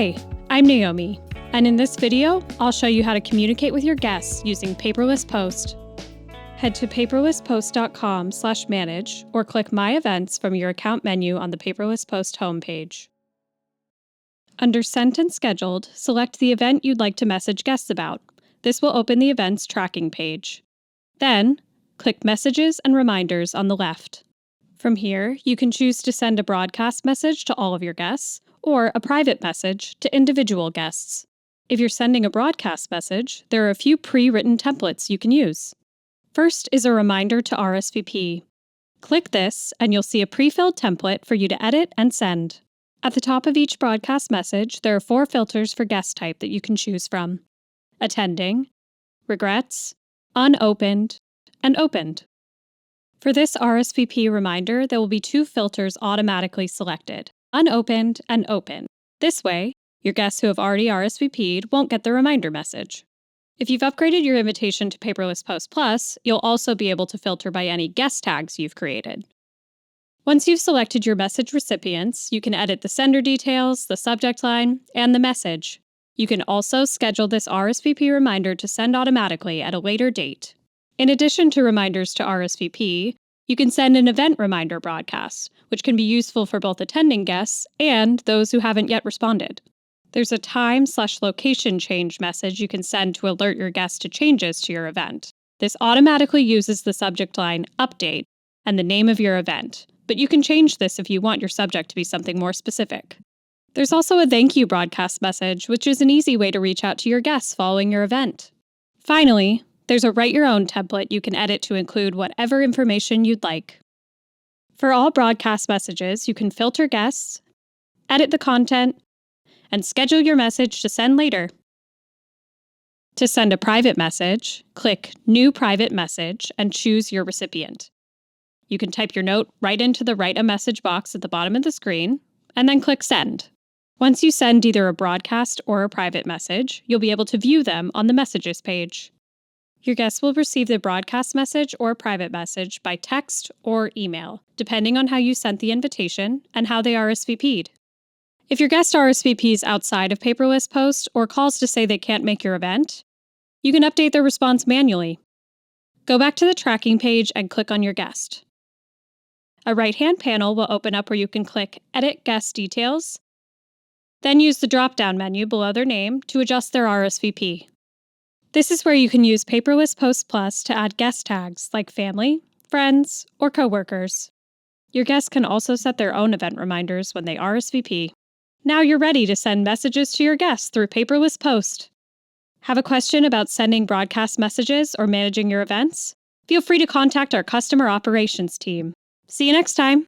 Hi, I'm Naomi, and in this video, I'll show you how to communicate with your guests using Paperless Post. Head to paperlesspost.com/manage or click My Events from your account menu on the Paperless Post homepage. Under Sent and Scheduled, select the event you'd like to message guests about. This will open the event's tracking page. Then, click Messages and Reminders on the left. From here, you can choose to send a broadcast message to all of your guests or a private message to individual guests. If you're sending a broadcast message, there are a few pre-written templates you can use. First is a reminder to RSVP. Click this and you'll see a pre-filled template for you to edit and send. At the top of each broadcast message, there are 4 filters for guest type that you can choose from: attending, regrets, unopened, and opened. For this RSVP reminder, there will be 2 filters automatically selected: unopened and open. This way, your guests who have already RSVP'd won't get the reminder message. If you've upgraded your invitation to Paperless Post Plus, you'll also be able to filter by any guest tags you've created. Once you've selected your message recipients, you can edit the sender details, the subject line, and the message. You can also schedule this RSVP reminder to send automatically at a later date. In addition to reminders to RSVP, you can send an event reminder broadcast, which can be useful for both attending guests and those who haven't yet responded. There's a time/location change message you can send to alert your guests to changes to your event. This automatically uses the subject line "Update" and the name of your event, but you can change this if you want your subject to be something more specific. There's also a thank you broadcast message, which is an easy way to reach out to your guests following your event. Finally, there's a Write Your Own template you can edit to include whatever information you'd like. For all broadcast messages, you can filter guests, edit the content, and schedule your message to send later. To send a private message, click New Private Message and choose your recipient. You can type your note right into the Write a Message box at the bottom of the screen, and then click Send. Once you send either a broadcast or a private message, you'll be able to view them on the Messages page. Your guests will receive the broadcast message or private message by text or email, depending on how you sent the invitation and how they RSVP'd. If your guest RSVPs outside of Paperless Post or calls to say they can't make your event, you can update their response manually. Go back to the tracking page and click on your guest. A right-hand panel will open up where you can click Edit Guest Details, then use the drop-down menu below their name to adjust their RSVP. This is where you can use Paperless Post Plus to add guest tags like family, friends, or coworkers. Your guests can also set their own event reminders when they RSVP. Now you're ready to send messages to your guests through Paperless Post. Have a question about sending broadcast messages or managing your events? Feel free to contact our customer operations team. See you next time!